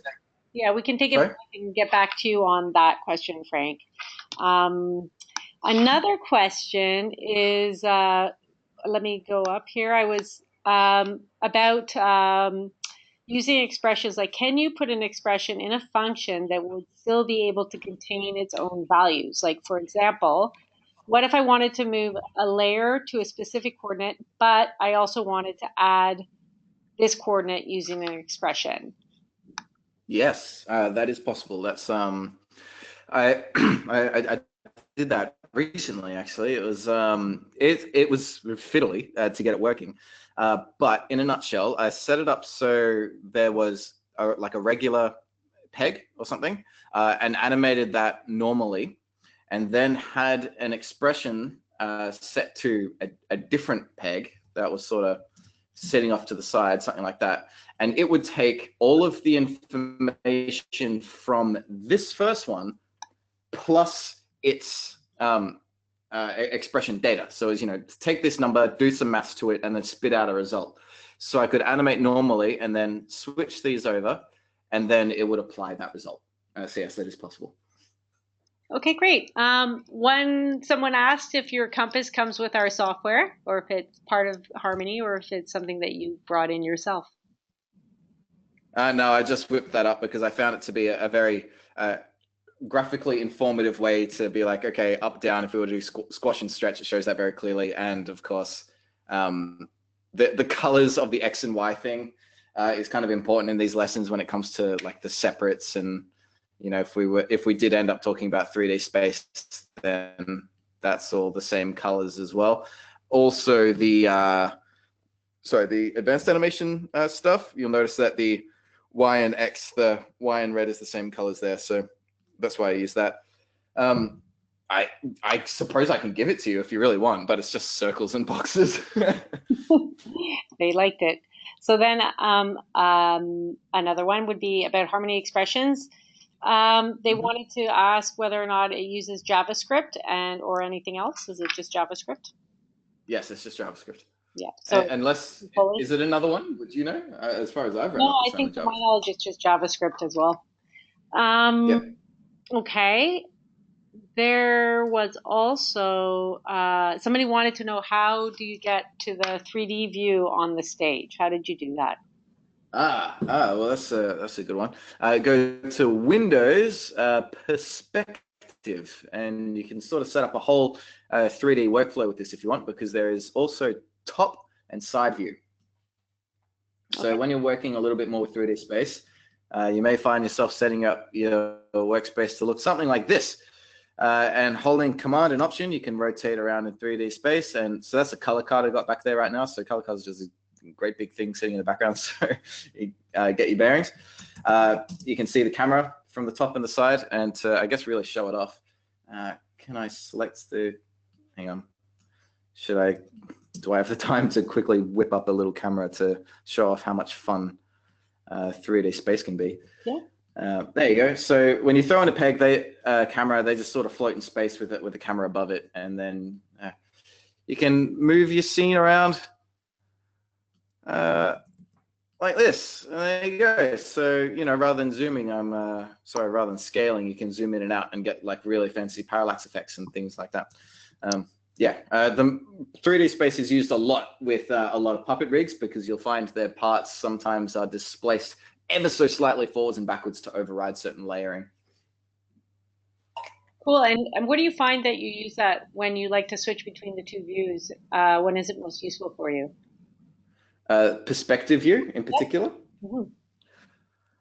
yeah, we can take it and get back to you on that question, Frank. Another question is, let me go up here. I was about using expressions like, can you put an expression in a function that would still be able to contain its own values? Like, for example, what if I wanted to move a layer to a specific coordinate, but I also wanted to add this coordinate using an expression? Yes, that is possible. That's I did that recently. Actually, it was it was fiddly to get it working, but in a nutshell, I set it up so there was like a regular peg or something, and animated that normally, and then had an expression set to a different peg that was sort of sitting off to the side, something like that. And it would take all of the information from this first one plus its expression data. So as you know, take this number, do some maths to it, and then spit out a result. So I could animate normally and then switch these over, and then it would apply that result. So yes, that is possible. Okay, great. When someone asked if your compass comes with our software, or if it's part of Harmony, or if it's something that you brought in yourself. No, I just whipped that up because I found it to be a very graphically informative way to be like, okay, up, down, if we were to do squash and stretch, it shows that very clearly. And of course, the colors of the X and Y thing is kind of important in these lessons when it comes to like the separates. And, you know, if we did end up talking about 3D space, then that's all the same colors as well. Also the advanced animation stuff, you'll notice that the Y and X, the Y and red is the same colors there. So that's why I use that. I suppose I can give it to you if you really want, but it's just circles and boxes. They liked it. So then another one would be about Harmony expressions. They wanted to ask whether or not it uses JavaScript or anything else. Is it just JavaScript? Yes, it's just JavaScript. Yeah. So unless, is it another one? Would you know? As far as I've read. No, I think to my knowledge, it's just JavaScript as well. Yep. Okay. There was also somebody wanted to know, how do you get to the 3D view on the stage? How did you do that? Well, that's a good one. Go to Windows, Perspective, and you can sort of set up a whole 3D workflow with this if you want, because there is also top and side view. So when you're working a little bit more with 3D space, you may find yourself setting up your workspace to look something like this. And holding Command and Option, you can rotate around in 3D space. And so that's a color card I got back there right now. So color card is just a great big thing sitting in the background, so you get your bearings. You can see the camera from the top and the side, and to, I guess, really show it off. Can I select the, hang on, do I have the time to quickly whip up a little camera to show off how much fun 3D space can be? Yeah. There you go. So when you throw in a peg, camera, they just sort of float in space with the camera above it, and then you can move your scene around like this. And there you go. So, you know, rather than zooming, rather than scaling, you can zoom in and out and get like really fancy parallax effects and things like that. The 3D space is used a lot with a lot of puppet rigs, because you'll find their parts sometimes are displaced ever so slightly forwards and backwards to override certain layering. Cool. And what do you find that you use that when you like to switch between the two views? When is it most useful for you? Perspective view in particular.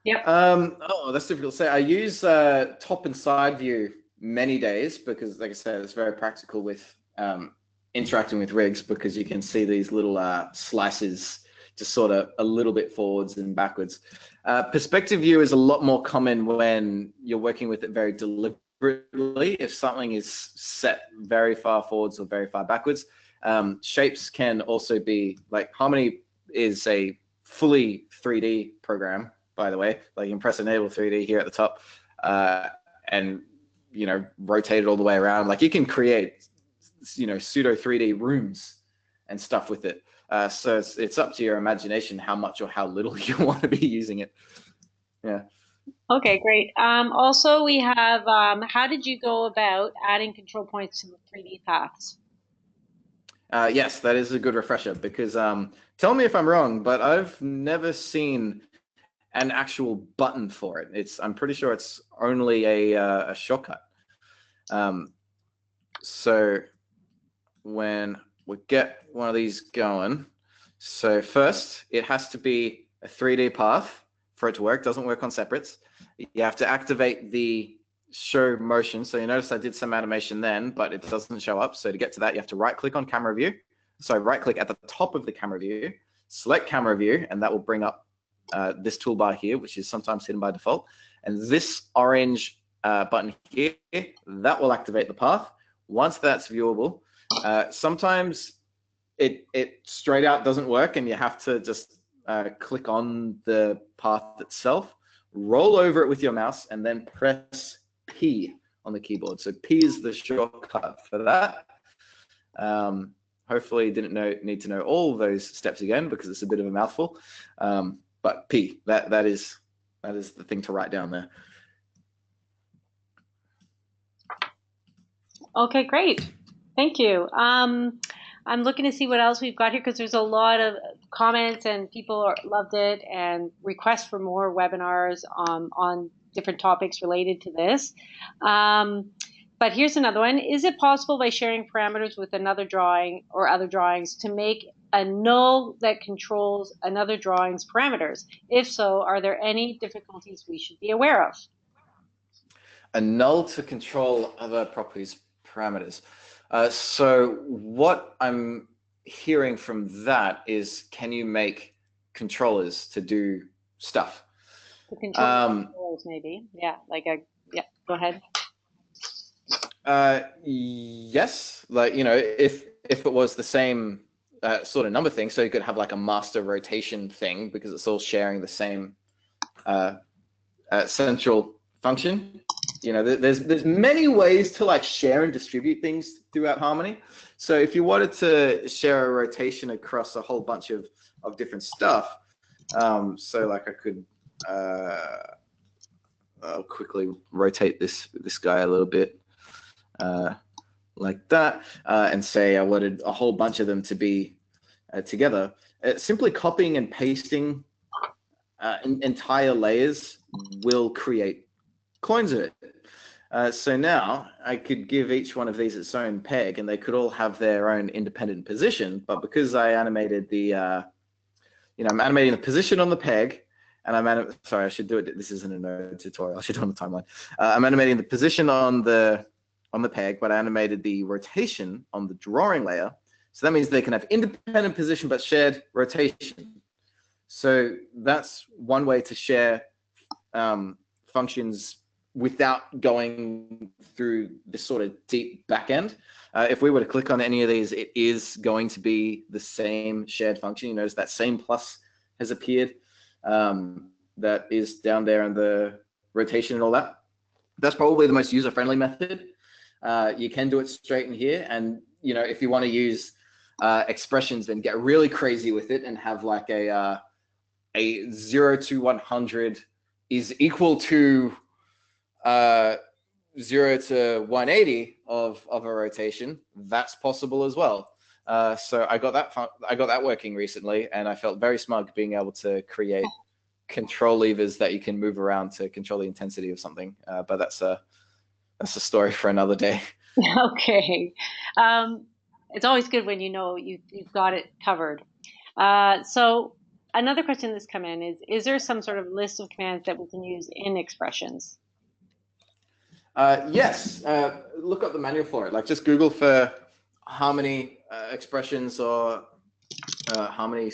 Yep. That's difficult to say. I use top and side view many days because, like I said, it's very practical with interacting with rigs because you can see these little slices just sort of a little bit forwards and backwards. Perspective view is a lot more common when you're working with it very deliberately. If something is set very far forwards or very far backwards, shapes can also be like Harmony is a fully 3D program, by the way. Like you can press enable 3D here at the top and rotate it all the way around. Like you can create pseudo 3D rooms and stuff with it. So it's up to your imagination how much or how little you want to be using it. Yeah. Okay, great. Also, we have how did you go about adding control points to the 3D paths? Yes, that is a good refresher because tell me if I'm wrong, but I've never seen an actual button for it. I'm pretty sure it's only a shortcut. So when we get one of these going, so first it has to be a 3D path for it to work. Doesn't work on separates. You have to activate the show motion. So you notice I did some animation then, but it doesn't show up. So to get to that, you have to right click on camera view. So right click at the top of the camera view, select camera view, and that will bring up this toolbar here, which is sometimes hidden by default. And this orange button here, that will activate the path. Once that's viewable, sometimes it straight out doesn't work and you have to just click on the path itself, roll over it with your mouse, and then press P on the keyboard. So P is the shortcut for that. Hopefully you didn't need to know all those steps again because it's a bit of a mouthful. But P, that is the thing to write down there. Okay, great. Thank you. I'm looking to see what else we've got here because there's a lot of comments and people loved it and requests for more webinars on different topics related to this. But here's another one. Is it possible by sharing parameters with another drawing or other drawings to make a null that controls another drawing's parameters? If so, are there any difficulties we should be aware of? A null to control other properties parameters. So what I'm hearing from that is, can you make controllers to do stuff? To control controllers, maybe. Yeah, yeah. Go ahead. Yes, like if it was the same sort of number thing, so you could have like a master rotation thing because it's all sharing the same central function. There's many ways to like share and distribute things throughout Harmony. So if you wanted to share a rotation across a whole bunch of different stuff, so like I could I'll quickly rotate this guy a little bit like that, and say I wanted a whole bunch of them to be together. Simply copying and pasting entire layers will create clones of it. So now I could give each one of these its own peg and they could all have their own independent position, but because I animated the, I'm animating the position on the peg, and sorry, I should do it. This isn't a node tutorial. I should do it on the timeline. I'm animating the position on the peg, but I animated the rotation on the drawing layer. So that means they can have independent position but shared rotation. So that's one way to share functions without going through this sort of deep backend. If we were to click on any of these, it is going to be the same shared function. You notice that same plus has appeared. That is down there in the rotation and all that. That's probably the most user-friendly method. You can do it straight in here. And if you want to use expressions, then get really crazy with it and have like a 0 to 100 is equal to 0 to 180 of a rotation. That's possible as well. So I got that working recently, and I felt very smug being able to create control levers that you can move around to control the intensity of something. But that's a story for another day. Okay. It's always good when you've got it covered. So another question that's come in is there some sort of list of commands that we can use in expressions? Yes, look up the manual for it. Like just Google for harmony expressions or harmony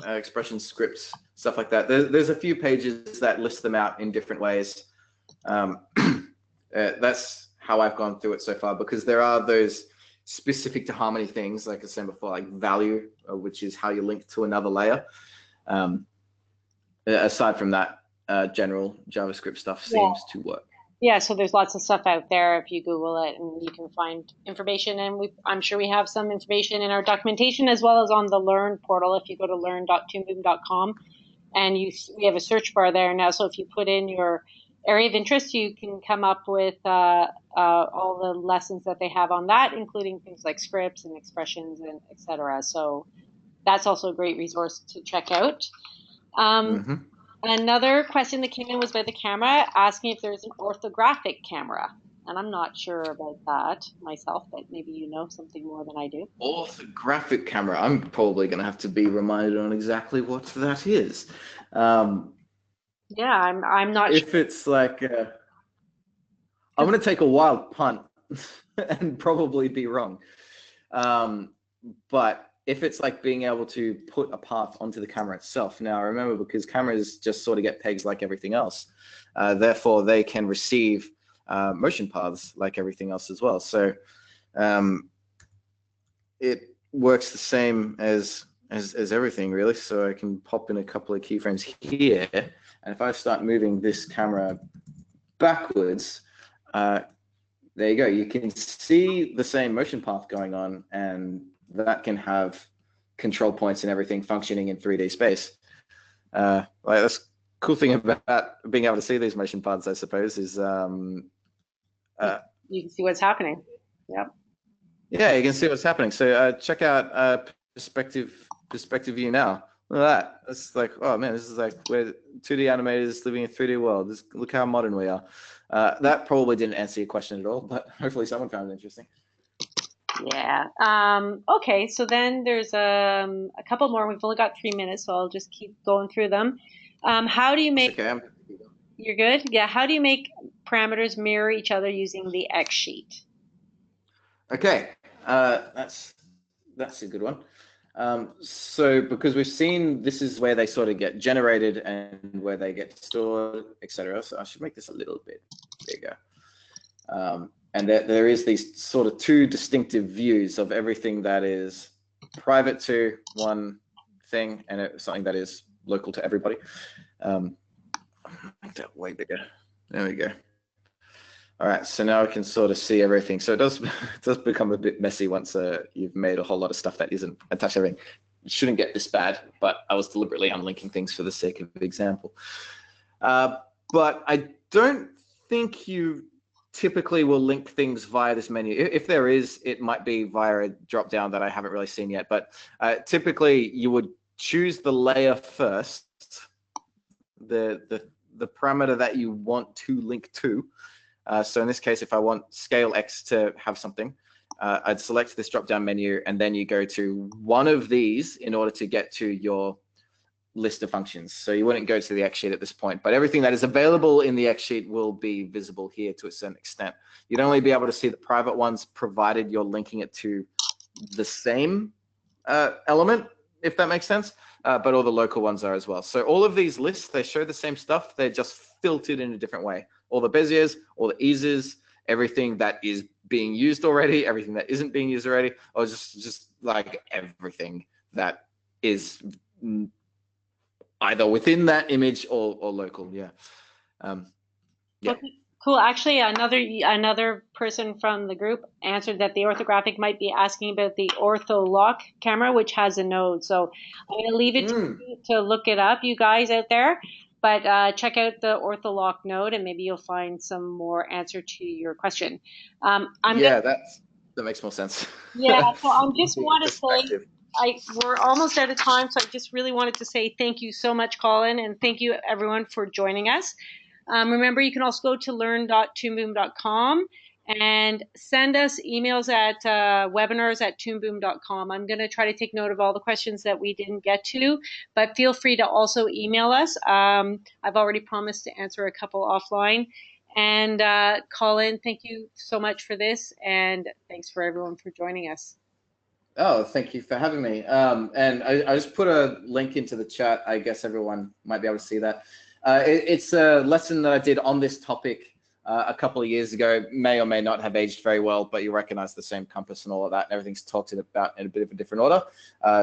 expression scripts, stuff like that. There's a few pages that list them out in different ways. That's how I've gone through it so far, because there are those specific to harmony things, like I said before, like value, which is how you link to another layer. Aside from that, general JavaScript stuff seems to work. Yeah, so there's lots of stuff out there if you Google it, and you can find information. And I'm sure we have some information in our documentation as well as on the Learn portal. If you go to learn.toonboom.com, and we have a search bar there now. So if you put in your area of interest, you can come up with all the lessons that they have on that, including things like scripts and expressions and etc. So that's also a great resource to check out. Another question that came in was about the camera, asking if there's an orthographic camera. And I'm not sure about that myself, but maybe you know something more than I do. Orthographic camera. I'm probably going to have to be reminded on exactly what that is. Yeah, I'm not if sure. It's like, I'm going to take a wild punt and probably be wrong. But if it's like being able to put a path onto the camera itself. Now, remember, because cameras just sort of get pegs like everything else, therefore they can receive motion paths like everything else as well. So it works the same as everything, really. So I can pop in a couple of keyframes here, and if I start moving this camera backwards, there you go. You can see the same motion path going on, and that can have control points and everything functioning in 3D space. Like that's cool thing about being able to see these motion paths, I suppose, is you can see what's happening. Yep. Yeah, you can see what's happening. So check out perspective view now. Look at that. That's like, oh man, this is like we're 2D animators living in a 3D world. Look how modern we are. That probably didn't answer your question at all, but hopefully someone found it interesting. Yeah. Okay, so then there's a couple more. We've only got 3 minutes, so I'll just keep going through them. How do you make... Okay. You're good? Yeah. How do you make parameters mirror each other using the X sheet? Okay. That's a good one. So because we've seen this is where they sort of get generated and where they get stored, etc. So I should make this a little bit bigger. And there is these sort of two distinctive views of everything that is private to one thing and something that is local to everybody. Make that way bigger. There we go. All right, so now I can sort of see everything. So it does become a bit messy once you've made a whole lot of stuff that isn't attached to everything. It shouldn't get this bad, but I was deliberately unlinking things for the sake of example. But I don't think you typically will link things via this menu. If there is, it might be via a drop down that I haven't really seen yet. But typically, you would choose the layer first, the parameter that you want to link to. So in this case, if I want scale X to have something, I'd select this drop down menu, and then you go to one of these in order to get to your list of functions. So you wouldn't go to the X sheet at this point, but everything that is available in the X sheet will be visible here to a certain extent. You'd only be able to see the private ones provided you're linking it to the same element, if that makes sense, but all the local ones are as well. So all of these lists, they show the same stuff, they're just filtered in a different way. All the Beziers, all the eases, everything that is being used already, everything that isn't being used already, or just like everything that is either within that image or local. Yeah. Yeah. Okay, cool. Actually, another person from the group answered that the orthographic might be asking about the ortho lock camera, which has a node. So I'm going to leave it to look it up, you guys out there. But check out the ortho lock node, and maybe you'll find some more answer to your question. That makes more sense. Yeah. So I just want to say, we're almost out of time, so I just really wanted to say thank you so much, Colin, and thank you everyone for joining us. Remember, you can also go to learn.toonboom.com and send us emails at webinars@toonboom.com. I'm going to try to take note of all the questions that we didn't get to, but feel free to also email us. I've already promised to answer a couple offline. And Colin, thank you so much for this, and thanks for everyone for joining us. Oh, thank you for having me. And I just put a link into the chat. I guess everyone might be able to see that. It's a lesson that I did on this topic a couple of years ago. May or may not have aged very well, but you recognize the same compass and all of that. And everything's talked about in a bit of a different order.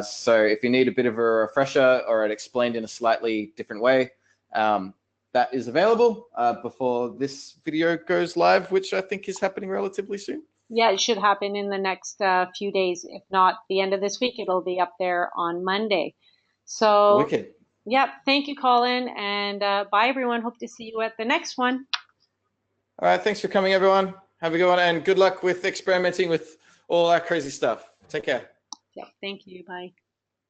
So if you need a bit of a refresher or it explained in a slightly different way, that is available before this video goes live, which I think is happening relatively soon. Yeah, it should happen in the next few days. If not the end of this week, it'll be up there on Monday. So, Wicked. Yep. Thank you, Colin. And bye, everyone. Hope to see you at the next one. All right. Thanks for coming, everyone. Have a good one, and good luck with experimenting with all our crazy stuff. Take care. Yep. Thank you. Bye.